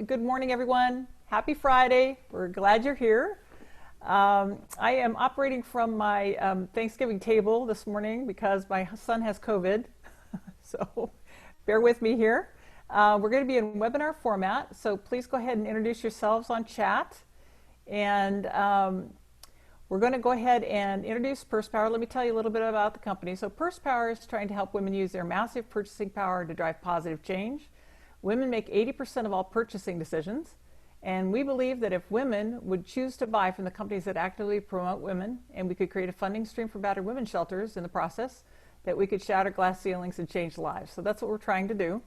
Good morning, everyone. Happy Friday. We're glad you're here. I am operating from my Thanksgiving table this morning because my son has COVID. So bear with me here. We're going to be in webinar format, so please go ahead and introduce yourselves on chat. And we're going to go ahead and introduce PursePower. Let me tell you a little bit about the company. So PursePower is trying to help women use their massive purchasing power to drive positive change. Women make 80% of all purchasing decisions, and we believe that if women would choose to buy from the companies that actively promote women, and we could create a funding stream for battered women's shelters in the process, that we could shatter glass ceilings and change lives. So that's what we're trying to do.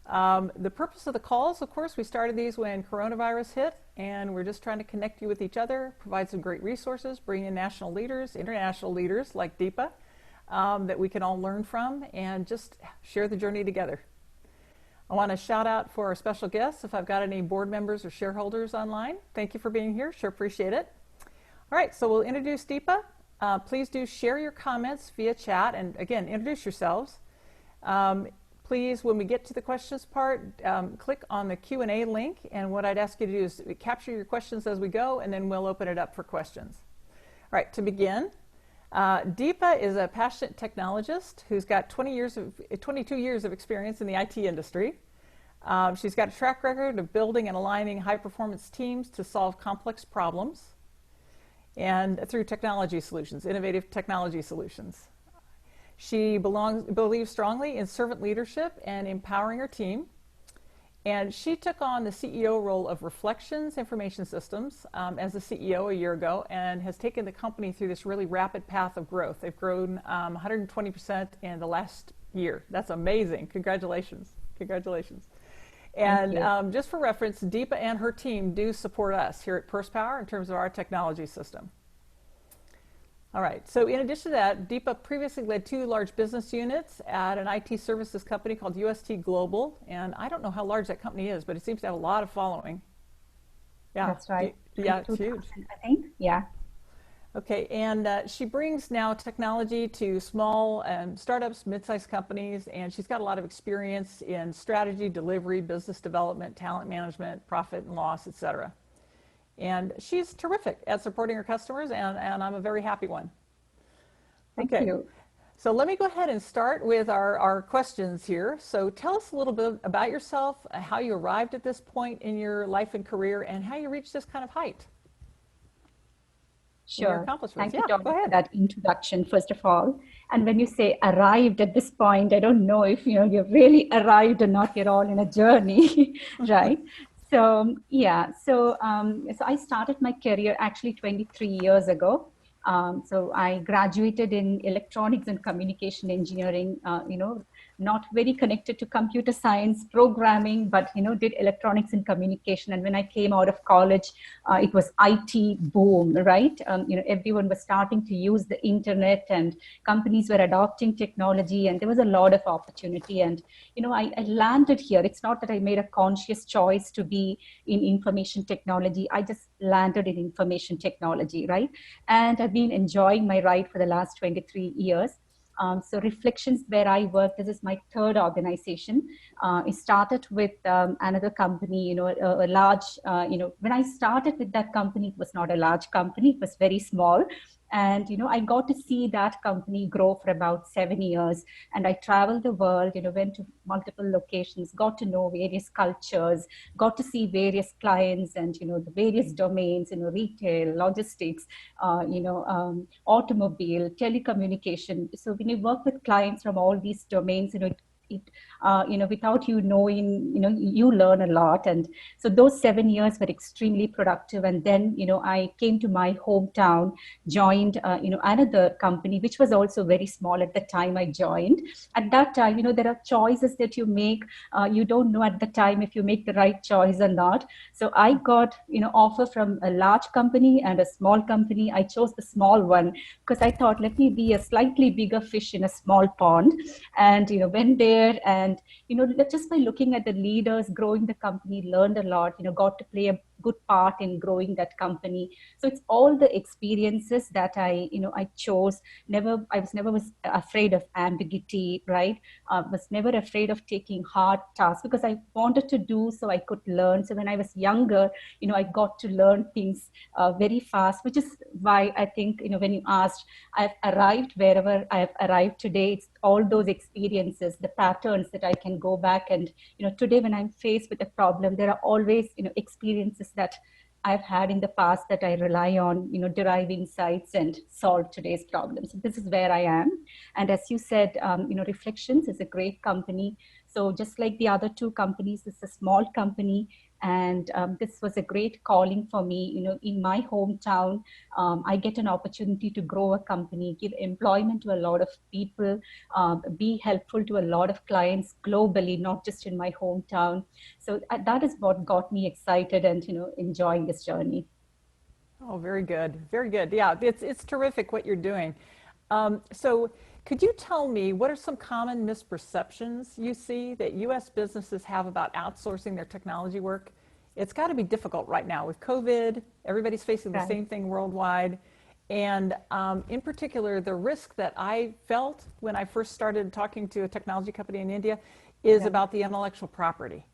The purpose of the calls, of course, we started these when coronavirus hit, and we're just trying to connect you with each other, provide some great resources, bring in national leaders, international leaders like Deepa, that we can all learn from, and just share the journey together. I want to shout out for our special guests. If I've got any board members or shareholders online, thank you for being here. Sure appreciate it. All right, so we'll introduce Deepa. Please do share your comments via chat, and again, introduce yourselves. Please, when we get to the questions part, click on the Q&A link, and what I'd ask you to do is capture your questions as we go, and then we'll open it up for questions. All right, to begin, Deepa is a passionate technologist who's got 22 years of experience in the IT industry. She's got a track record of building and aligning high-performance teams to solve complex problems and through technology solutions, innovative technology solutions. She believes strongly in servant leadership and empowering her team. And she took on the CEO role of Reflections Information Systems as the CEO a year ago, and has taken the company through this really rapid path of growth. They've grown 120% in the last year. That's amazing. Congratulations. Congratulations. And just for reference, Deepa and her team do support us here at PursePower in terms of our technology system. All right, so in addition to that, Deepa previously led 2 large business units at an IT services company called UST Global, and I don't know how large that company is, but it seems to have a lot of following. Yeah, that's right. Yeah, it's huge. I think, yeah. Okay, and she brings now technology to small startups, mid-sized companies, and she's got a lot of experience in strategy, delivery, business development, talent management, profit and loss, etc. And she's terrific at supporting her customers, and I'm a very happy one. Thank you. So let me go ahead and start with our questions here. So tell us a little bit about yourself, how you arrived at this point in your life and career, and how you reached this kind of height. Sure. Thank you, Dawn, for that introduction, first of all. And when you say arrived at this point, I don't know if you've really arrived or not. You're all in a journey, right? So yeah, so I started my career actually 23 years ago. So I graduated in electronics and communication engineering, not very connected to computer science programming, but did electronics and communication. And when I came out of college, it was IT boom, right? Everyone was starting to use the internet, and companies were adopting technology, and there was a lot of opportunity. And I landed here. It's not that I made a conscious choice to be in information technology. I just landed in information technology, right? And I've been enjoying my ride for the last 23 years. So Reflections, where I work, this is my 3rd organization. It started with another company, a large, when I started with that company, it was not a large company, it was very small. And, I got to see that company grow for about 7 years. And I traveled the world, went to multiple locations, got to know various cultures, got to see various clients and, the various domains, retail, logistics, automobile, telecommunication. So when you work with clients from all these domains, without you knowing, you learn a lot. And so those 7 years were extremely productive. And then, I came to my hometown, joined, another company, which was also very small at the time I joined. At that time, there are choices that you make. You don't know at the time if you make the right choice or not. So I got, offer from a large company and a small company. I chose the small one because I thought, let me be a slightly bigger fish in a small pond. And, when they and just by looking at the leaders growing the company, learned a lot, got to play a good part in growing that company. So it's all the experiences that I chose. I was never afraid of ambiguity, right? Was never afraid of taking hard tasks because I wanted to do so I could learn. So when I was younger, I got to learn things very fast, which is why I think, when you asked, I've arrived wherever I've arrived today. It's all those experiences, the patterns that I can go back and, today when I'm faced with a problem, there are always, experiences that I've had in the past that I rely on, derive insights and solve today's problems. This is where I am. And as you said, Reflections is a great company. So just like the other two companies, it's a small company. And this was a great calling for me. In my hometown, I get an opportunity to grow a company, give employment to a lot of people, be helpful to a lot of clients globally, not just in my hometown. So that is what got me excited and, enjoying this journey. Oh, very good. Very good. Yeah, it's terrific what you're doing. So could you tell me what are some common misperceptions you see that U.S. businesses have about outsourcing their technology work? It's got to be difficult right now with COVID. Everybody's facing the Right. same thing worldwide. And in particular, the risk that I felt when I first started talking to a technology company in India is Right. about the intellectual property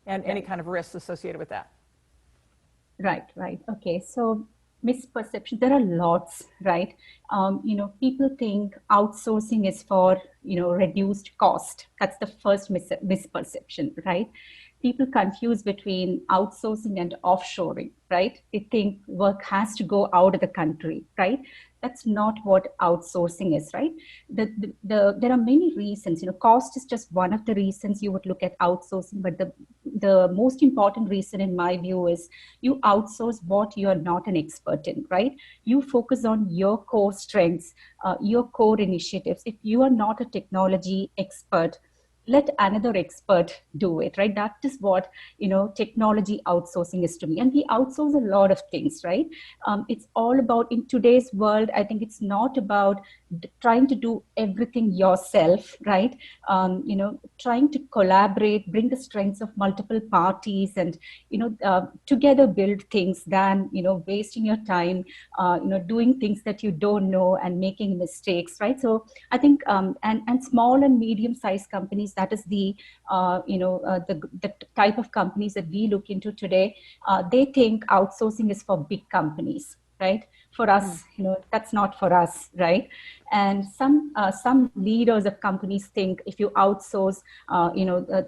and any Right. kind of risks associated with that. Right, right. Okay. So misperception, there are lots, right? People think outsourcing is for, reduced cost. That's the first misperception, right? People confuse between outsourcing and offshoring, right? They think work has to go out of the country, right? That's not what outsourcing is, right? There are many reasons. Cost is just one of the reasons you would look at outsourcing, but the most important reason, in my view, is you outsource what you are not an expert in, right? You focus on your core strengths, your core initiatives. If you are not a technology expert, let another expert do it, right? That is what, technology outsourcing is to me. And we outsource a lot of things, right? It's all about, in today's world, I think it's not about trying to do everything yourself, right? Trying to collaborate, bring the strengths of multiple parties and, together build things than, wasting your time, doing things that you don't know and making mistakes, right? So I think, and small and medium-sized companies, that is the type of companies that we look into today. They think outsourcing is for big companies, right? For Mm. us, that's not for us, right? And some leaders of companies think if you outsource,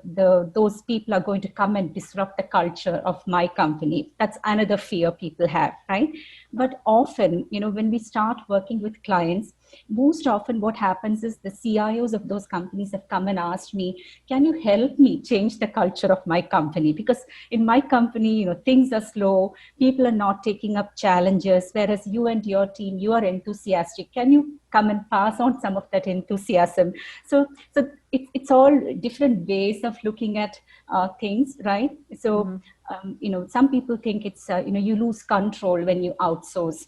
those people are going to come and disrupt the culture of my company. That's another fear people have, right? But often, when we start working with clients, most often what happens is the CIOs of those companies have come and asked me, can you help me change the culture of my company? Because in my company, things are slow, people are not taking up challenges, whereas you and your team, you are enthusiastic. Can you come and pass on some of that enthusiasm? So it's all different ways of looking at things, right? So Mm-hmm. some people think it's you lose control when you outsource.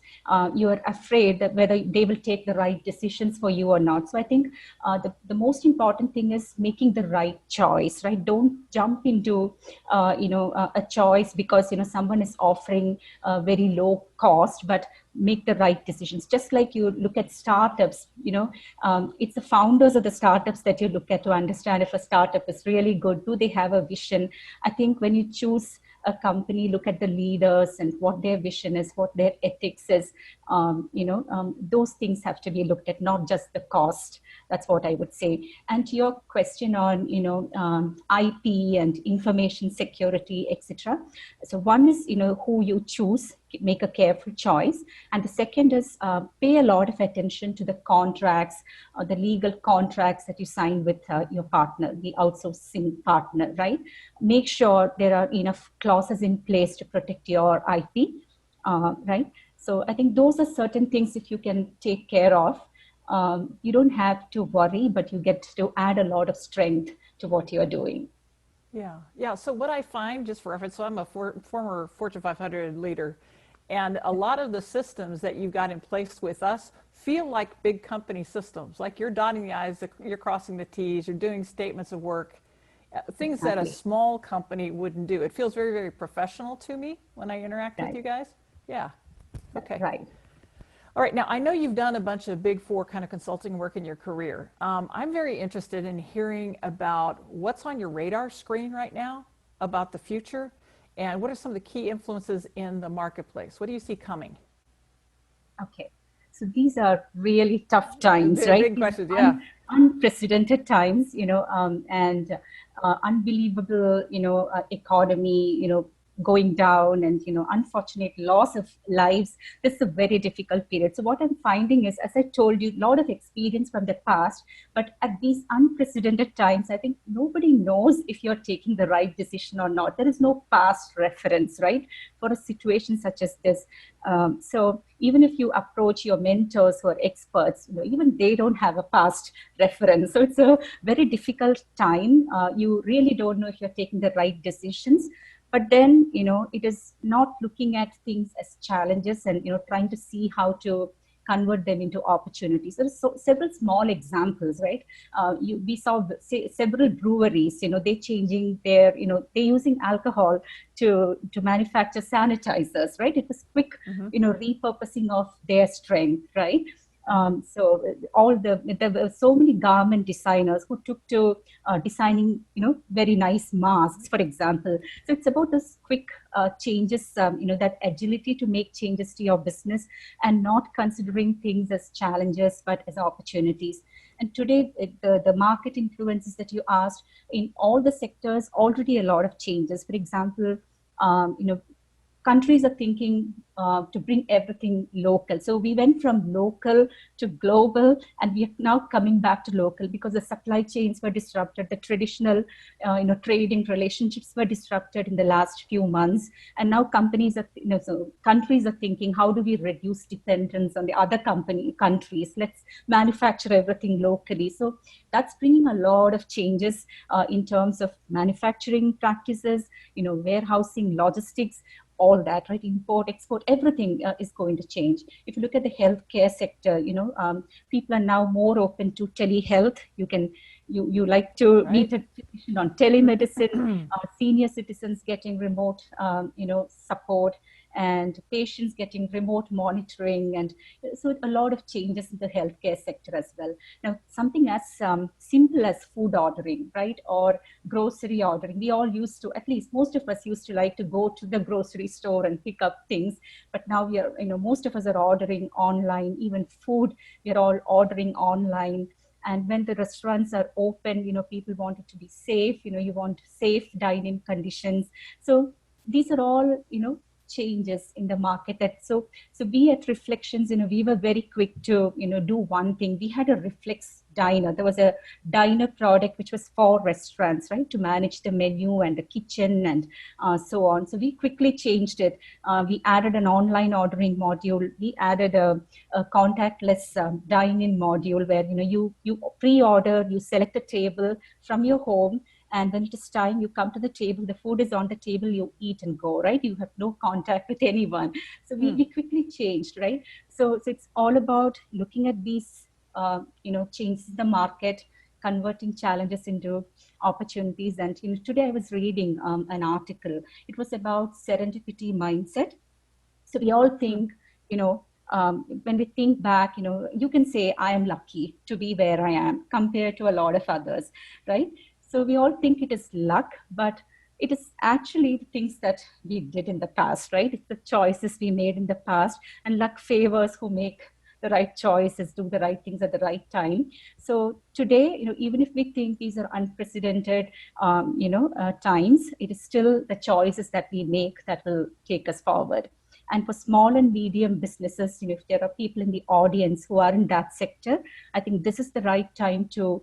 You are afraid that whether they will take the right decisions for you or not. So I think the most important thing is making the right choice, right? Don't jump into a choice because someone is offering a very low cost, but make the right decisions. Just like you look at startups, it's the founders of the startups that you look at to understand if a startup is really good. Do they have a vision? I think when you choose a company, look at the leaders and what their vision is, what their ethics is. Those things have to be looked at, not just the cost. That's what I would say. And to your question on, IP and information security, etc. So one is, who you choose, make a careful choice. And the second is pay a lot of attention to the contracts, the legal contracts that you sign with your partner, the outsourcing partner, right? Make sure there are enough clauses in place to protect your IP, right? So I think those are certain things if you can take care of, you don't have to worry, but you get to add a lot of strength to what you're doing. Yeah, yeah. So what I find, just for reference, so I'm a former Fortune 500 leader, and a lot of the systems that you've got in place with us feel like big company systems. Like you're dotting the I's, you're crossing the T's, you're doing statements of work. things that a Exactly. small company wouldn't do. It feels very, very professional to me when I interact with Right. you guys. Yeah. Okay. Right. All right. Now, I know you've done a bunch of big four kind of consulting work in your career. I'm very interested in hearing about what's on your radar screen right now about the future and what are some of the key influences in the marketplace? What do you see coming? Okay. So these are really tough times, right? Big These questions. are Yeah. unprecedented times, and unbelievable, economy, going down, and unfortunate loss of lives. This is a very difficult period. So what I'm finding is, as I told you, a lot of experience from the past, but at these unprecedented times, I think nobody knows if you're taking the right decision or not. There is no past reference, right, for a situation such as this. So even if you approach your mentors who are experts, even they don't have a past reference. So it's a very difficult time. You really don't know if you're taking the right decisions. But then, it is not looking at things as challenges and, trying to see how to convert them into opportunities. There's several small examples, right? We saw several breweries, they're changing they're using alcohol to manufacture sanitizers, right? It was quick, Mm-hmm. repurposing of their strength, right? So there were so many garment designers who took to designing, very nice masks, for example. So it's about those quick changes, that agility to make changes to your business and not considering things as challenges, but as opportunities. And today, the market influences that you asked, in all the sectors, already a lot of changes. For example, um, you know, countries are thinking to bring everything local. So we went from local to global, and we are now coming back to local because the supply chains were disrupted. The traditional, trading relationships were disrupted in the last few months, and now so countries are thinking, how do we reduce dependence on the other countries? Let's manufacture everything locally. So that's bringing a lot of changes in terms of manufacturing practices, warehousing, logistics, all that, right? Import, export, everything is going to change. If you look at the healthcare sector, people are now more open to telehealth. You like to Right. meet a physician on telemedicine, senior citizens getting remote, support, and patients getting remote monitoring. And so a lot of changes in the healthcare sector as well. Now, something as simple as food ordering, right? Or grocery ordering. We all used to, at least most of us used to like to go to the grocery store and pick up things. But now most of us are ordering online, even food, we're all ordering online. And when the restaurants are open, people want it to be safe, you want safe dining conditions. So these are all, changes in the market. So we at Reflections, we were very quick to, do one thing. We had a Reflex Diner. There was a diner product which was for restaurants, right, to manage the menu and the kitchen and so on. So we quickly changed it. We added an online ordering module. We added a contactless dine-in module where you pre-order, you select a table from your home, and when it is time, you come to the table, the food is on the table, you eat and go, right? You have no contact with anyone. So we quickly changed, right? So it's all about looking at these, changes in the market, converting challenges into opportunities. And today I was reading an article. It was about serendipity mindset. So we all think, when we think back, you can say, I am lucky to be where I am compared to a lot of others, right? So we all think it is luck, but it is actually the things that we did in the past, right? It's the choices we made in the past, and luck favors who make the right choices, do the right things at the right time. So today, even if we think these are unprecedented, times, it is still the choices that we make that will take us forward. And for small and medium businesses, if there are people in the audience who are in that sector, I think this is the right time to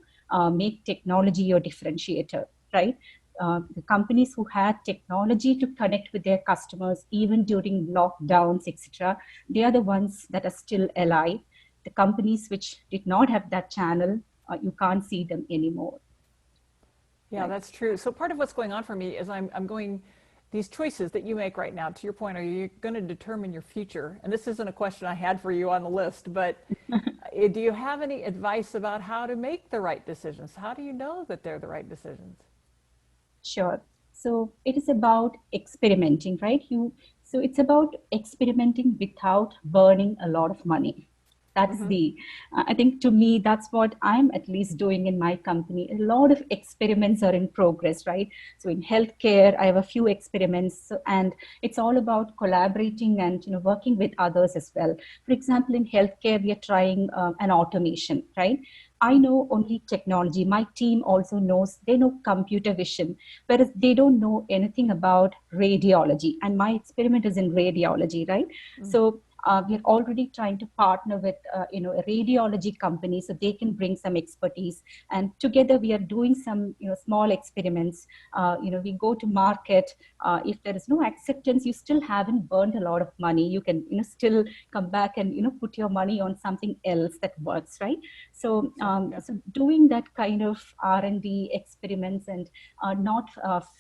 make technology your differentiator, right? The companies who had technology to connect with their customers, even during lockdowns, etc., they are the ones that are still alive. The companies which did not have that channel, you can't see them anymore. Yeah, Right. that's true. So part of what's going on for me is I'm going, these choices that you make right now, to your point, are you going to determine your future? And this isn't a question I had for you on the list, but do you have any advice about how to make the right decisions? How do you know that they're the right decisions? Sure. So it is about experimenting, right? So it's about experimenting without burning a lot of money. That's Mm-hmm. I think to me, that's what I'm at least doing in my company. A lot of experiments are in progress, right? So in healthcare, I have a few experiments, and it's all about collaborating and, working with others as well. For example, in healthcare, we are trying an automation, right? I know only technology. My team also knows, they know computer vision, whereas they don't know anything about radiology. And my experiment is in radiology, right? So we're already trying to partner with, a radiology company so they can bring some expertise. And together we are doing some, small experiments. We go to market. If there is no acceptance, you still haven't burned a lot of money. You can, still come back and, put your money on something else that works, right? So, Sure. Yeah. so doing that kind of R&D experiments, and not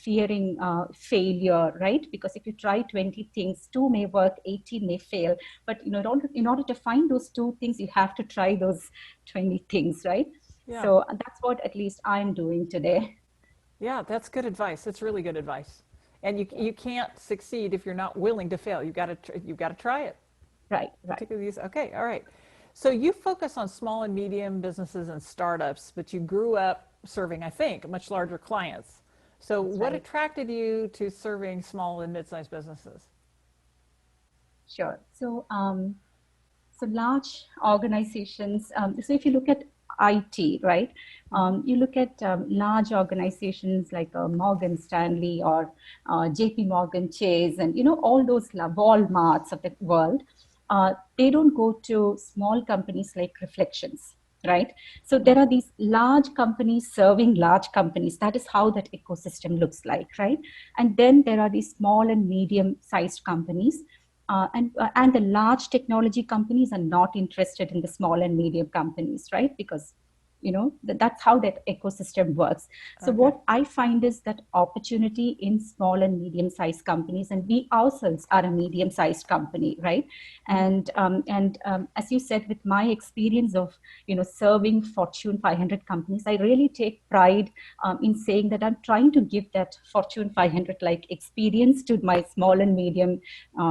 fearing failure, right? Because if you try 20 things, two may work, 18 may fail. But, in order to find those two things, you have to try those 20 things, right? Yeah. So that's what at least I'm doing today. Yeah, that's good advice. That's really good advice. And you can't succeed if you're not willing to fail. You've got to try it. Right, right. Particularly these. Okay, all right. So you focus on small and medium businesses and startups, but you grew up serving, I think, much larger clients. So That's what right. attracted you to serving small and mid-sized businesses? Sure. So large organizations, so if you look at IT, right, Mm-hmm. you look at large organizations like Morgan Stanley or JP Morgan Chase, and, all those Walmarts of the world, they don't go to small companies like Reflections, right? So there are these large companies serving large companies. That is how that ecosystem looks like, right? And then there are these small and medium sized companies, and the large technology companies are not interested in the small and medium companies, right? Because, that's how that ecosystem works. So Okay. what I find is that opportunity in small and medium sized companies, and we ourselves are a medium sized company, right? Mm-hmm. And as you said, with my experience of, serving Fortune 500 companies, I really take pride in saying that I'm trying to give that Fortune 500 like experience to my small and medium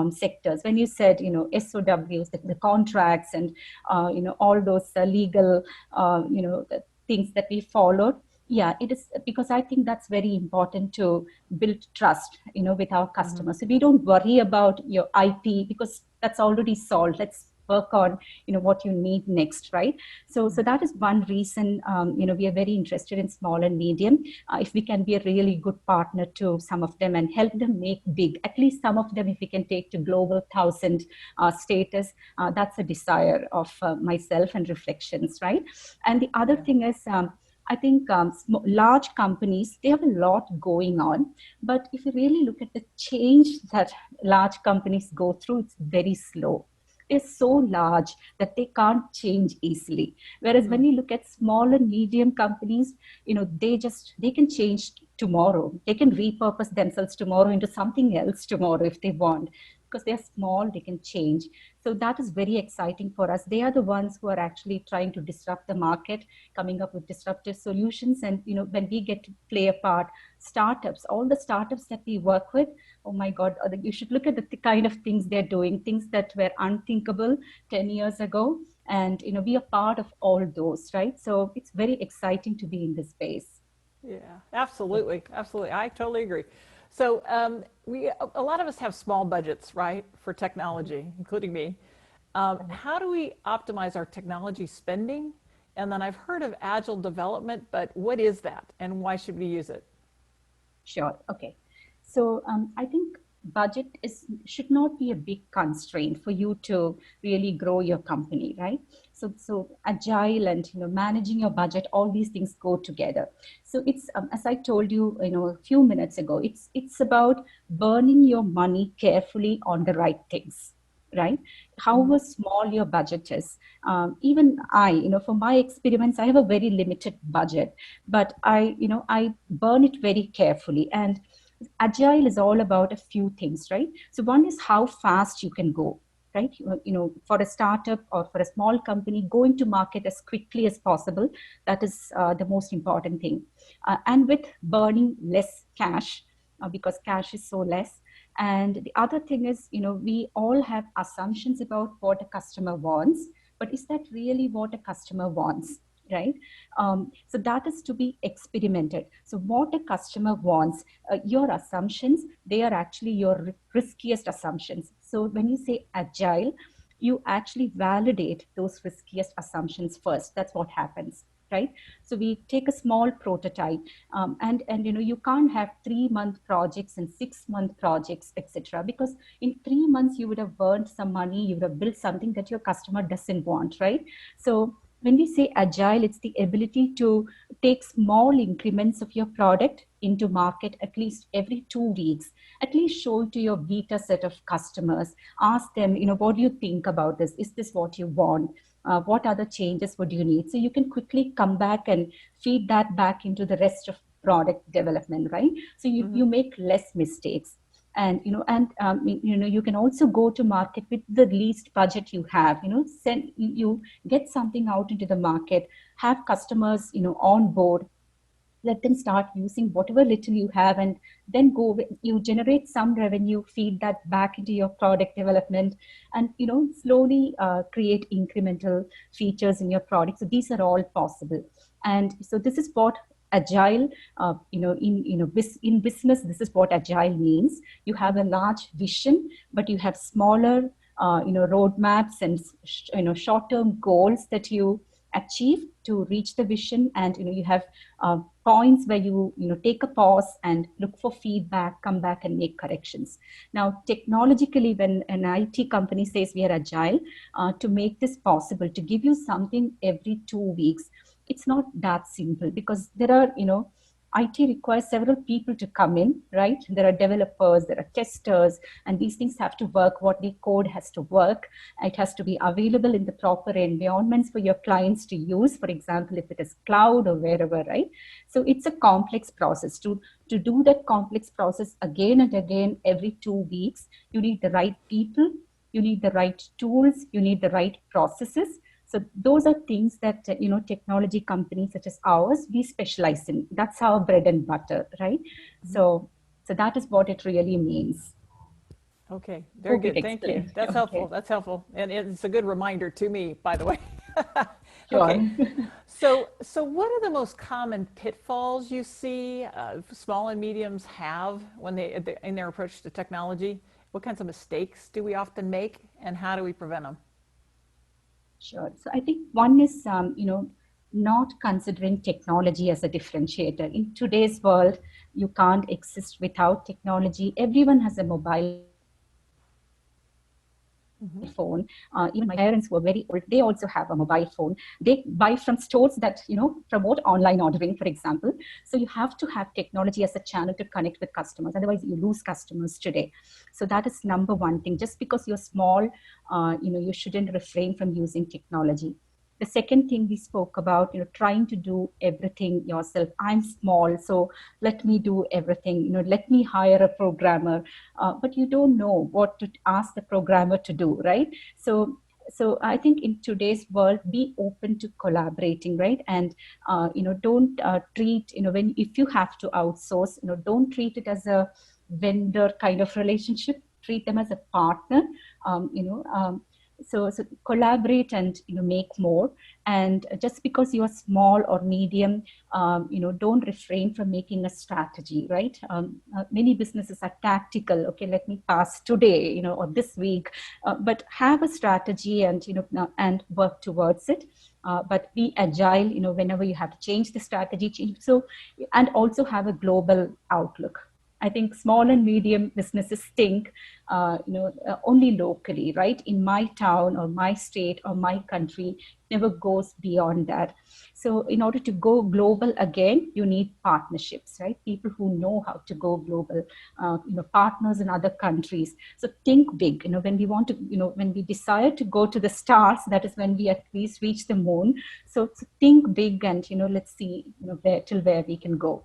sectors. When you said, SOWs, the contracts, and all those legal, the things that we followed. Yeah, it is, because I think that's very important to build trust, with our Mm-hmm. customers. So we don't worry about your IP, because that's already solved. Let's work on, what you need next, right? So that is one reason, we are very interested in small and medium. If we can be a really good partner to some of them and help them make big, at least some of them, if we can take to global 1,000 status, that's a desire of myself and Reflections, right? And the other Yeah. thing is, I think large companies, they have a lot going on, but if you really look at the change that large companies go through, it's very slow. They're so large that they can't change easily. Whereas when you look at small and medium companies, they can change tomorrow. They can repurpose themselves tomorrow into something else tomorrow if they want, because they're small, they can change. So that is very exciting for us. They are the ones who are actually trying to disrupt the market, coming up with disruptive solutions. And, when we get to play a part, startups, all the startups that we work with, oh my God, you should look at the kind of things they're doing, things that were unthinkable 10 years ago. And, we are part of all those, right? So it's very exciting to be in this space. Yeah, absolutely, absolutely. I totally agree. So a lot of us have small budgets, right, for technology, including me. How do we optimize our technology spending? And then I've heard of agile development, but what is that, and why should we use it? Sure. Okay. So I think budget is should not be a big constraint for you to really grow your company, right? So agile and, managing your budget, all these things go together. So it's, as I told you, a few minutes ago, it's about burning your money carefully on the right things, right? Mm-hmm. However small your budget is, even I, for my experiments, I have a very limited budget, but I burn it very carefully. And agile is all about a few things, right? So one is how fast you can go, right? For a startup or for a small company, going to market as quickly as possible, that is the most important thing. and with burning less cash, because cash is so less. And the other thing is, we all have assumptions about what a customer wants, but is that really what a customer wants, right? So that is to be experimented. So what a customer wants, your assumptions, they are actually your riskiest assumptions. So when you say agile, you actually validate those riskiest assumptions first. That's what happens, right? So we take a small prototype, and you can't have 3-month projects and 6-month projects, etc., because in 3 months you would have burned some money, you would have built something that your customer doesn't want, right? So when we say agile, it's the ability to take small increments of your product into market at least every 2 weeks, at least show it to your beta set of customers, ask them, what do you think about this? Is this what you want? What other changes would you need? So you can quickly come back and feed that back into the rest of product development, right? So you make less mistakes. And you can also go to market with the least budget you have. Send you get something out into the market, have customers on board, let them start using whatever little you have, and then you generate some revenue, feed that back into your product development, and slowly create incremental features in your product. So these are all possible. And so this is what agile, in business, this is what agile means. You have a large vision, but you have smaller roadmaps and short-term goals that you achieve to reach the vision. And you have points where you take a pause and look for feedback, come back and make corrections. Now, technologically, when an IT company says we are agile, to make this possible, to give you something every 2 weeks, it's not that simple, because there are IT requires several people to come in, right? There are developers, there are testers, and these things have to work. What the code has to work. It has to be available in the proper environments for your clients to use. For example, if it is cloud or wherever, right? So it's a complex process. To do that complex process again and again every 2 weeks, you need the right people, you need the right tools, you need the right processes. So those are things that, technology companies such as ours, we specialize in. That's our bread and butter, right? So that is what it really means. Okay, very good. Thank you. That's Okay. helpful. That's helpful. And it's a good reminder to me, by the way. Sure. Okay. So what are the most common pitfalls you see small and mediums have when in their approach to technology? What kinds of mistakes do we often make, and how do we prevent them? Sure. So I think one is, not considering technology as a differentiator. In today's world, you can't exist without technology. Everyone has a mobile phone. Even my parents who are very old, they also have a mobile phone. They buy from stores that promote online ordering, for example. So you have to have technology as a channel to connect with customers. Otherwise, you lose customers today. So that is number one thing. Just because you're small, you shouldn't refrain from using technology. The second thing we spoke about, trying to do everything yourself. I'm small, so let me do everything. Let me hire a programmer, but you don't know what to ask the programmer to do, right? So I think in today's world, be open to collaborating, right? And don't treat if you have to outsource, don't treat it as a vendor kind of relationship. Treat them as a partner. So collaborate and make more. And just because you are small or medium, don't refrain from making a strategy, right? Many businesses are tactical. Okay, let me pass today, or this week, but have a strategy and and work towards it. But be agile, whenever you have to change the strategy, change. So, and also have a global outlook. I think small and medium businesses think, only locally, right? In my town or my state or my country, never goes beyond that. So in order to go global again, you need partnerships, right? People who know how to go global, partners in other countries. So think big. When we want to, when we desire to go to the stars, that is when we at least reach the moon. So think big, and let's see, where we can go.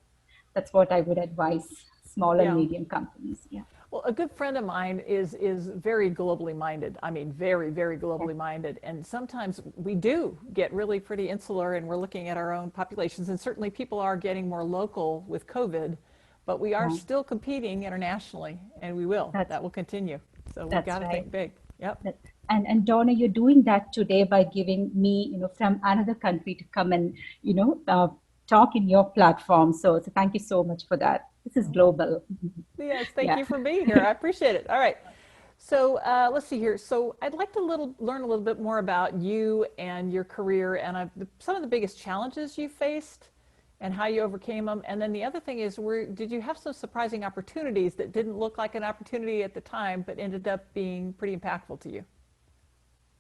That's what I would advise small and medium companies. Yeah. Well, a good friend of mine is very globally minded. I mean, very, very globally minded. And sometimes we do get really pretty insular, and we're looking at our own populations. And certainly people are getting more local with COVID, but we are Yeah, still competing internationally, and we will. that's That will continue. So we that's got to right. think big. Yep. That- and Donna, you're doing that today by giving me, from another country to come and, talk in your platform. So thank you so much for that. This is global. Yes, thank Yeah. you for being here. I appreciate it. All right. So let's see here. So I'd like to learn a little bit more about you and your career and some of the biggest challenges you faced and how you overcame them. And then the other thing is, did you have some surprising opportunities that didn't look like an opportunity at the time, but ended up being pretty impactful to you?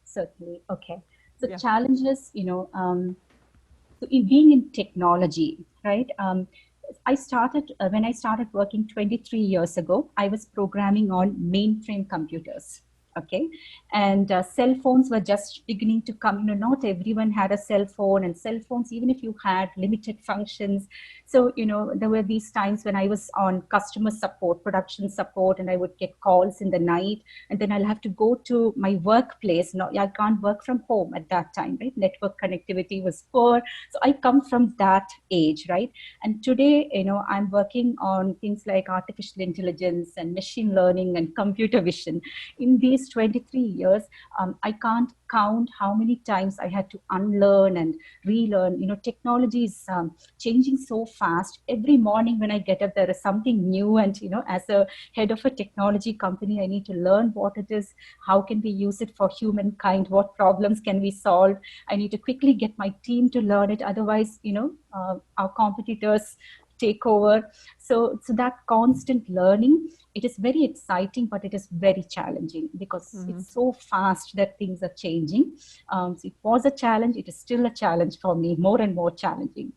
Certainly. Okay. So Yeah. challenges, so being in technology, right? I started when I started working 23 years ago. I was programming on mainframe computers. Okay, and cell phones were just beginning to come. Not everyone had a cell phone, and cell phones, even if you had limited functions. So there were these times when I was on customer support, production support, and I would get calls in the night, and then I'll have to go to my workplace. No, I can't work from home at that time, right? Network connectivity was poor. So I come from that age, right? And today, I'm working on things like artificial intelligence and machine learning and computer vision. In these 23 years, I can't count how many times I had to unlearn and relearn. Technology is changing so fast. Every morning when I get up, there is something new. And, as a head of a technology company, I need to learn what it is, how can we use it for humankind, what problems can we solve. I need to quickly get my team to learn it. Otherwise, our competitors take over. So that constant learning, it is very exciting, but it is very challenging because it's so fast that things are changing. So it was a challenge. It is still a challenge for me, more and more challenging.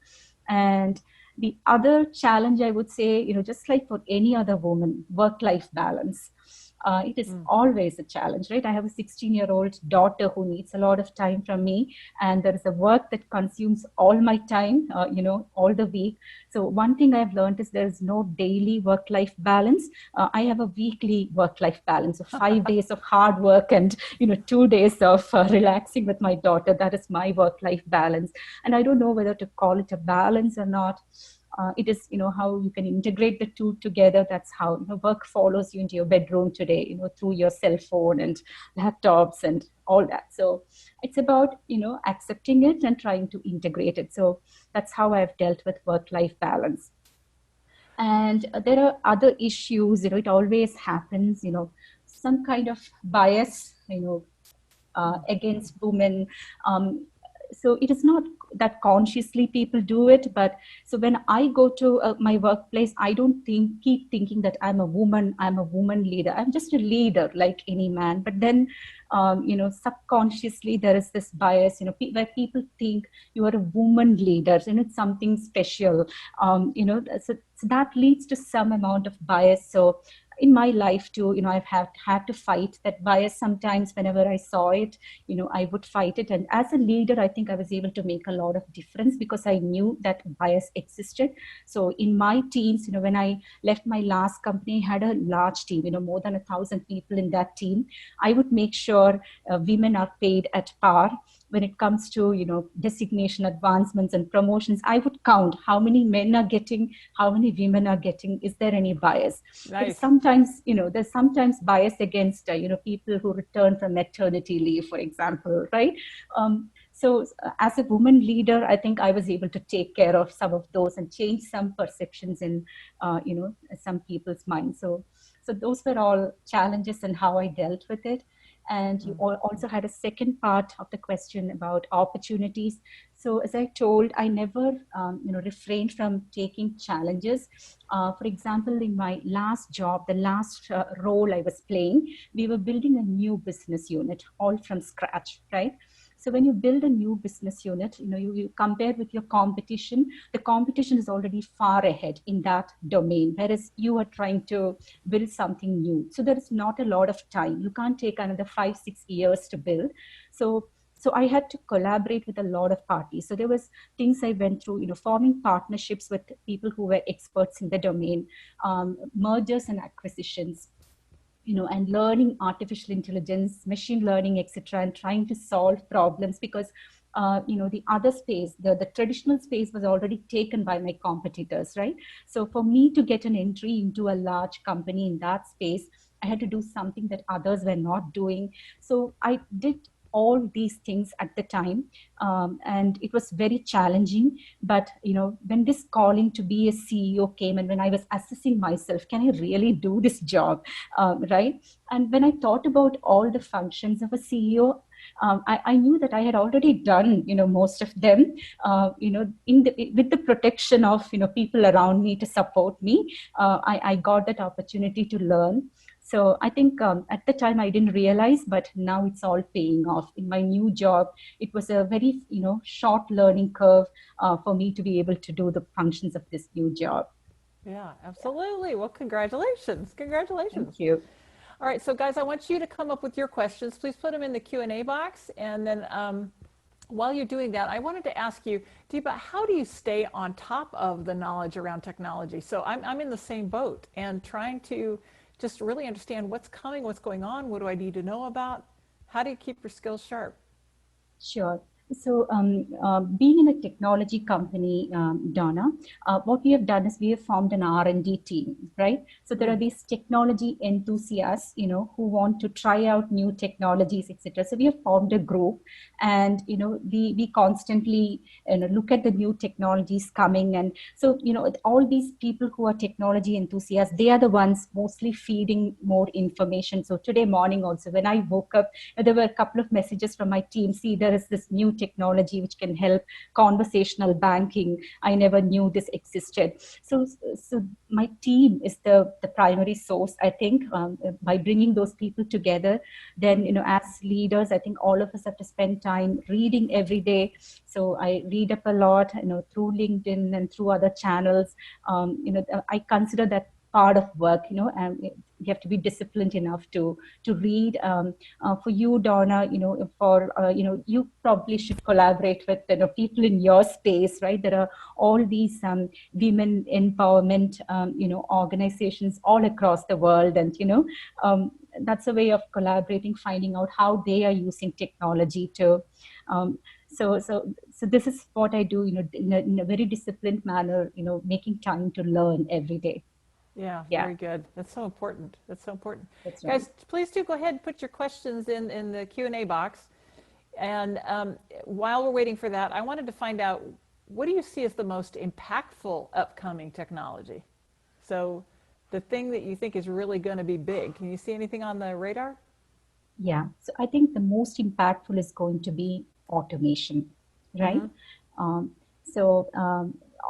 And the other challenge, I would say, just like for any other woman, work-life balance. It is always a challenge, right? I have a 16-year-old daughter who needs a lot of time from me, and there is a work that consumes all my time, all the week. So one thing I've learned is there is no daily work-life balance. I have a weekly work-life balance of 5 days of hard work and 2 days of relaxing with my daughter. That is my work-life balance, and I don't know whether to call it a balance or not. It is, how you can integrate the two together. That's how work follows you into your bedroom today, through your cell phone and laptops and all that. So it's about accepting it and trying to integrate it. So that's how I've dealt with work-life balance. And there are other issues. It always happens. Some kind of bias. Against women. So it is not that consciously people do it, but so when I go to my workplace, I don't keep thinking that I'm a woman leader. I'm just a leader like any man. But then, subconsciously there is this bias, where people think you are a woman leader and it's something special. So that leads to some amount of bias. So in my life too, I've had to fight that bias sometimes. Whenever I saw it, I would fight it. And as a leader, I think I was able to make a lot of difference because I knew that bias existed. So in my teams, when I left my last company, I had a large team, more than 1,000 people in that team. I would make sure women are paid at par. When it comes to, designation, advancements and promotions, I would count how many men are getting, how many women are getting. Is there any bias? Nice. There's sometimes bias against, people who return from maternity leave, for example, right? So as a woman leader, I think I was able to take care of some of those and change some perceptions in, some people's minds. So those were all challenges and how I dealt with it. And you also had a second part of the question about opportunities. So as I told, I never, refrained from taking challenges. For example, in my last job, the last role I was playing, we were building a new business unit all from scratch, right? So when you build a new business unit, you compare with your competition. The competition is already far ahead in that domain, whereas you are trying to build something new. So there is not a lot of time. You can't take another 5-6 years to build. So I had to collaborate with a lot of parties. So there was things I went through, forming partnerships with people who were experts in the domain, mergers and acquisitions, and learning artificial intelligence, machine learning, etc., and trying to solve problems because, the other space, the traditional space was already taken by my competitors, right? So for me to get an entry into a large company in that space, I had to do something that others were not doing. So I did all these things at the time, and it was very challenging. But when this calling to be a CEO came, and when I was assessing myself, can I really do this job, right? And when I thought about all the functions of a CEO, I knew that I had already done, most of them, with the protection of, people around me to support me. I got that opportunity to learn. So I think at the time I didn't realize, but now it's all paying off. In my new job, it was a very, short learning curve for me to be able to do the functions of this new job. Yeah, absolutely. Well, congratulations. Thank Congratulations. you. All right, so guys, I want you to come up with your questions. Please put them in the Q&A box. And then while you're doing that, I wanted to ask you, Deepa, how do you stay on top of the knowledge around technology? So I'm in the same boat and trying to just really understand what's coming, what's going on, what do I need to know about? How do you keep your skills sharp? Sure. So, being in a technology company, Donna, what we have done is we have formed an R&D team, right? So there are these technology enthusiasts, who want to try out new technologies, etc. So we have formed a group, and we constantly look at the new technologies coming, and so all these people who are technology enthusiasts, they are the ones mostly feeding more information. So today morning also, when I woke up, there were a couple of messages from my team. See, there is this new technology which can help conversational banking. I never knew this existed. So my team is the primary source, I think. By bringing those people together, then as leaders, I think all of us have to spend time reading every day. So I read up a lot, through LinkedIn and through other channels. I consider that part of work, and you have to be disciplined enough to read. For you, Donna, you probably should collaborate with people in your space, right? There are all these women empowerment organizations all across the world, and that's a way of collaborating, finding out how they are using technology to. So this is what I do, in a very disciplined manner, making time to learn every day. Yeah, Yeah, very good. That's so important. That's so important. that's right. Guys, please do go ahead and put your questions in the Q&A box. And while we're waiting for that, I wanted to find out, what do you see as the most impactful upcoming technology? So the thing that you think is really going to be big. Can you see anything on the radar? Yeah. So I think the most impactful is going to be automation, right? Mm-hmm. Um, so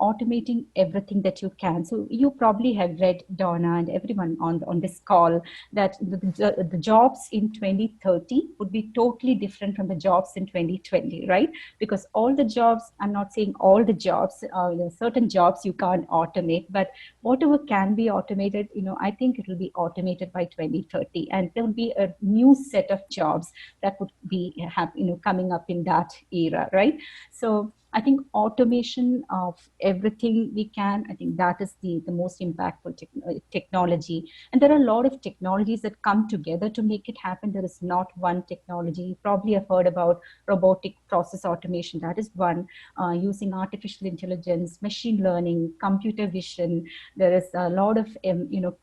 automating everything that you can. So you probably have read, Donna, and everyone on this call, that the jobs in 2030 would be totally different from the jobs in 2020, right? Because all the jobs, I'm not saying all the jobs, certain jobs you can't automate, but whatever can be automated, I think it will be automated by 2030, and there will be a new set of jobs that would be coming up in that era, right? So I think automation of everything we can, I think that is the most impactful technology. And there are a lot of technologies that come together to make it happen. There is not one technology. You probably have heard about robotic process automation. That is one, using artificial intelligence, machine learning, computer vision. There is a lot of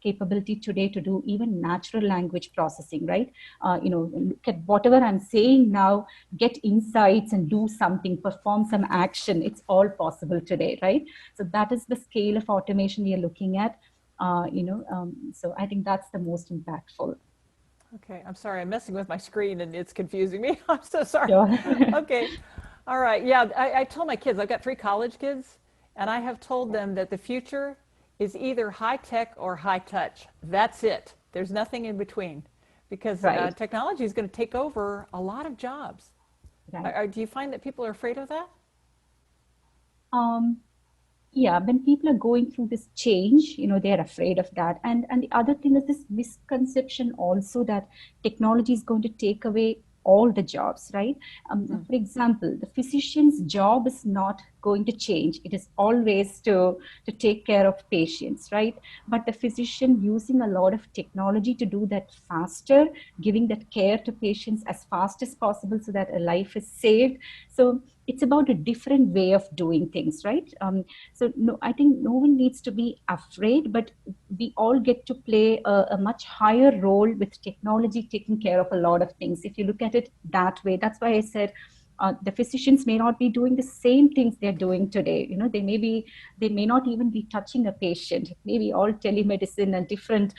capability today to do even natural language processing, right? Look at whatever I'm saying now, get insights and do something, perform some action. It's all possible today, right? So that is the scale of automation we are looking at. So I think that's the most impactful. Okay, I'm sorry, I'm messing with my screen and it's confusing me. I'm so sorry. Sure. Okay, all right. Yeah, I told my kids, I've got 3 college kids, and I have told them that the future is either high tech or high touch. That's it. There's nothing in between, because Right. technology is going to take over a lot of jobs. Right. Do you find that people are afraid of that? Um, yeah, when people are going through this change, they're afraid of that. And the other thing is this misconception also that technology is going to take away all the jobs, right? For example, the physician's job is not going to change. It is always to take care of patients, right? But the physician using a lot of technology to do that faster, giving that care to patients as fast as possible so that a life is saved. So it's about a different way of doing things, right? So no, I think no one needs to be afraid, but we all get to play a much higher role with technology taking care of a lot of things. If you look at it that way, that's why I said the physicians may not be doing the same things they're doing today. You know, they may not even be touching a patient. It may be all telemedicine and different,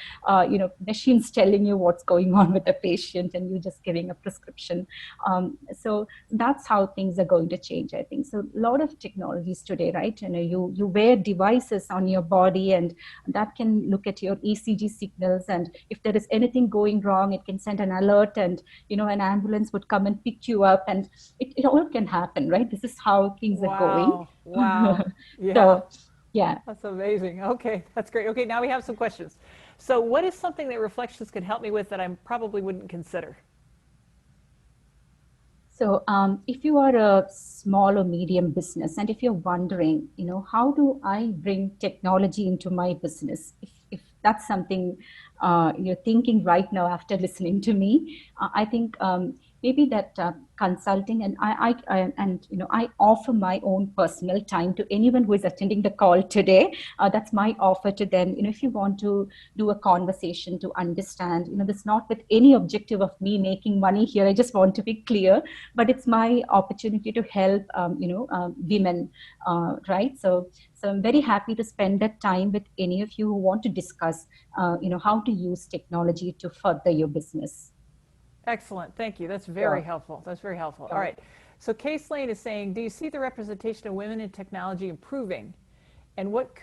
machines telling you what's going on with the patient, and you just giving a prescription. So that's how things are going to change, I think. So a lot of technologies today, right? You know, you wear devices on your body, and that can look at your ECG signals, and if there is anything going wrong, it can send an alert, and an ambulance would come and pick you up, and it all can happen, right? This is how things are going. Wow. Yeah. So, yeah. That's amazing. Okay, that's great. Okay, now we have some questions. So what is something that reflections could help me with that I probably wouldn't consider? So if you are a small or medium business, and if you're wondering, how do I bring technology into my business? If that's something you're thinking right now after listening to me, I think maybe that consulting, and I offer my own personal time to anyone who is attending the call today. That's my offer to them. If you want to do a conversation to understand, this not with any objective of me making money here. I just want to be clear, but it's my opportunity to help, women, right? So I'm very happy to spend that time with any of you who want to discuss, how to use technology to further your business. Excellent. Thank you. That's very helpful. That's very helpful. All right. So Case Lane is saying, do you see the representation of women in technology improving? And what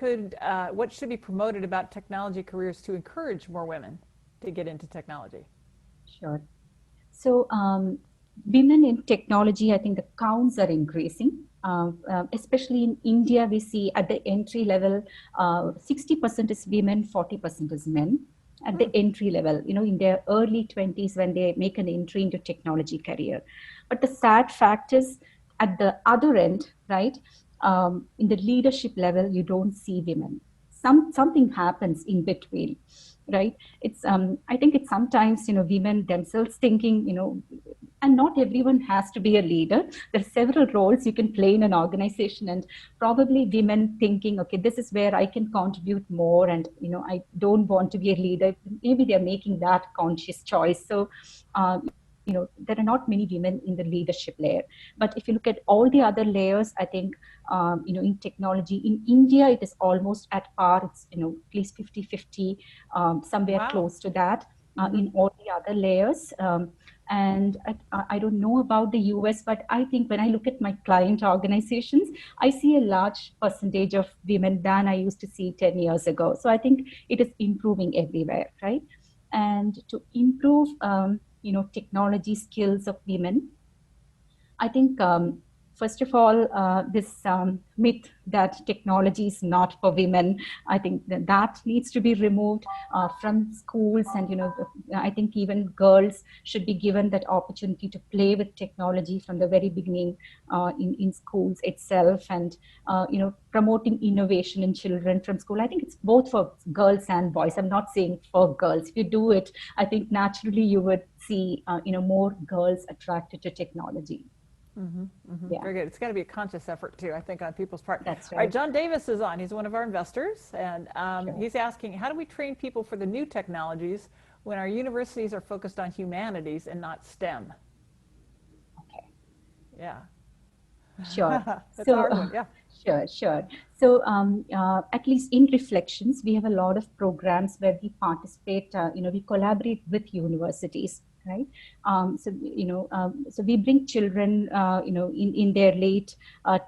should be promoted about technology careers to encourage more women to get into technology? Sure. So women in technology, I think the counts are increasing. Especially in India, we see at the entry level, 60% is women, 40% is men. At the entry level, in their early 20s when they make an entry into technology career. But the sad fact is, at the other end, right, in the leadership level, you don't see women. Something happens in between, right? It's I think it's sometimes women themselves thinking, and not everyone has to be a leader. There are several roles you can play in an organization, and probably women thinking, okay, this is where I can contribute more, and I don't want to be a leader. Maybe they're making that conscious choice. So there are not many women in the leadership layer. But if you look at all the other layers, I think in technology in India, it is almost at par. It's at least 50-50, somewhere close to that. In all the other layers. And I don't know about the US, but I think when I look at my client organizations, I see a large percentage of women than I used to see 10 years ago. So I think it is improving everywhere, right? And to improve, technology skills of women, I think, first of all, this myth that technology is not for women, I think that needs to be removed from schools. And, I think even girls should be given that opportunity to play with technology from the very beginning in schools itself. And, promoting innovation in children from school. I think it's both for girls and boys. I'm not saying for girls. If you do it, I think naturally you would see, more girls attracted to technology. Yeah. Very good. It's got to be a conscious effort too, I think, on people's part. That's right. All right, John Davis is on. He's one of our investors, and he's asking, how do we train people for the new technologies when our universities are focused on humanities and not STEM? Okay. Yeah. Sure. That's a hard one. Yeah. Sure. So at least in Reflections, we have a lot of programs where we participate, we collaborate with universities, right? So we bring children, in their late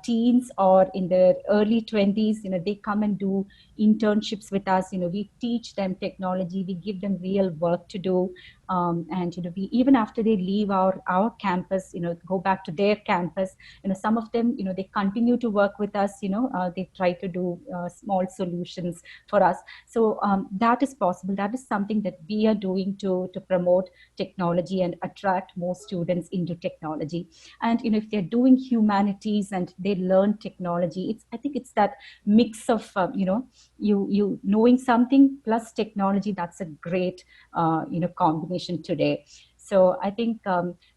teens or in their early 20s, they come and do internships with us. We teach them technology, we give them real work to do. And, we, even after they leave our campus, go back to their campus, some of them, they continue to work with us, they try to do small solutions for us. So that is possible. That is something that we are doing to promote technology and attract more students into technology. And if they're doing humanities and they learn technology, I think it's that mix of you knowing something plus technology. That's a great combination today. So I think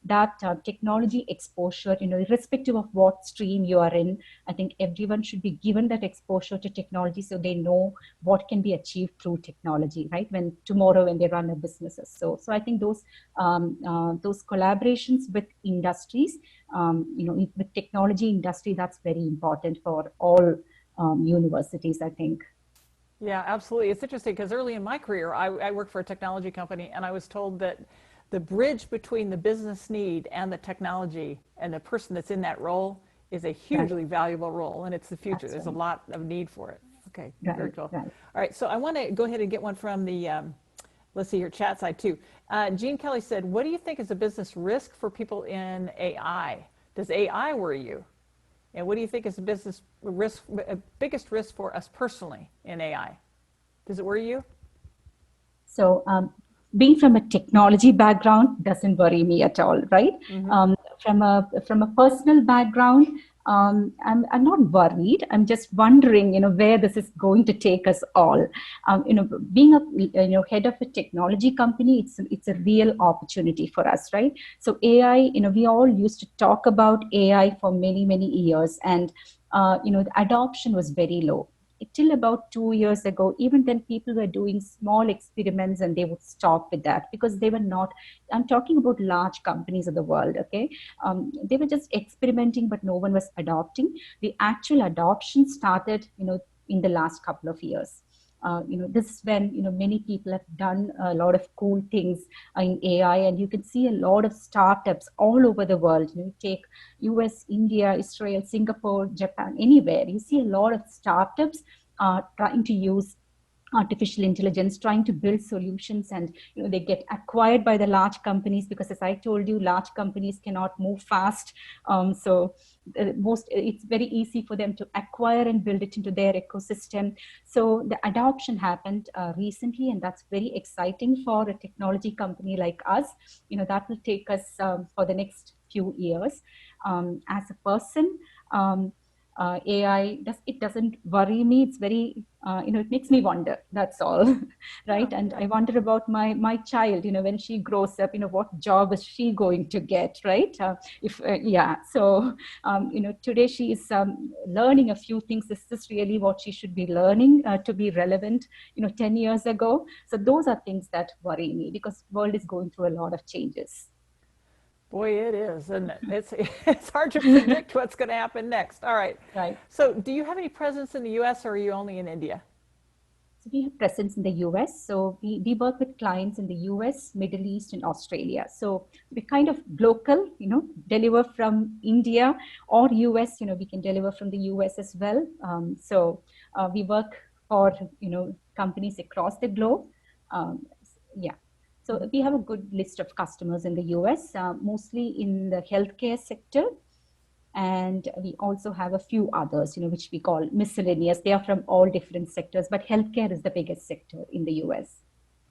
that technology exposure, irrespective of what stream you are in, I think everyone should be given that exposure to technology so they know what can be achieved through technology, right? When tomorrow when they run their businesses. So I think those collaborations with industries, with technology industry, that's very important for all universities, I think. Yeah, absolutely. It's interesting because early in my career, I worked for a technology company, and I was told that the bridge between the business need and the technology and the person that's in that role is a hugely valuable role, and it's the future. There's a lot of need for it. Okay, very cool. All right, so I want to go ahead and get one from the, let's see here, chat side too. Jean Kelly said, what do you think is a business risk for people in AI? Does AI worry you? And what do you think is the business risk, biggest risk for us personally in AI? Does it worry you? So being from a technology background doesn't worry me at all, right? Mm-hmm. From a personal background, I'm not worried. I'm just wondering, where this is going to take us all. Being a head of a technology company, it's a real opportunity for us, right? So AI, we all used to talk about AI for many, many years, and the adoption was very low. Till about 2 years ago, even then people were doing small experiments and they would stop with that because they were not, I'm talking about large companies of the world, okay? They were just experimenting, but no one was adopting. The actual adoption started, in the last couple of years. This is when, many people have done a lot of cool things in AI, and you can see a lot of startups all over the world. Take US, India, Israel, Singapore, Japan, anywhere. You see a lot of startups trying to use artificial intelligence, trying to build solutions, and they get acquired by the large companies because, as I told you, large companies cannot move fast. So it's very easy for them to acquire and build it into their ecosystem. So the adoption happened recently, and that's very exciting for a technology company like us. That will take us for the next few years. As a person, AI doesn't worry me. It's very it makes me wonder. That's all, right? And I wonder about my child. When she grows up, what job is she going to get, right? So today she is learning a few things. Is this really what she should be learning to be relevant? 10 years ago. So those are things that worry me because the world is going through a lot of changes. Boy, it is, isn't it? It's hard to predict what's going to happen next. All right. Right. So do you have any presence in the U.S. or are you only in India? So we have presence in the US. So we work with clients in the US, Middle East, and Australia. So we kind of local, deliver from India or US, we can deliver from the US as well. We work for, companies across the globe. So we have a good list of customers in the US, mostly in the healthcare sector. And we also have a few others, which we call miscellaneous. They are from all different sectors, but healthcare is the biggest sector in the US.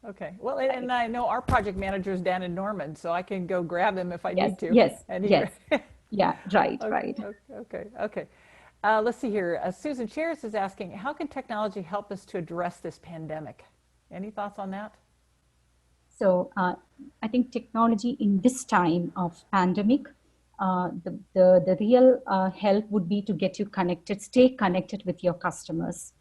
Okay. Well, and I know our project manager is down in Norman, so I can go grab him if I need to. Yes. And yes. Yeah, right, okay, right. Okay. Let's see here. Susan Cheers is asking, how can technology help us to address this pandemic? Any thoughts on that? So I think technology in this time of pandemic, the real help would be to get you connected, stay connected with your customers,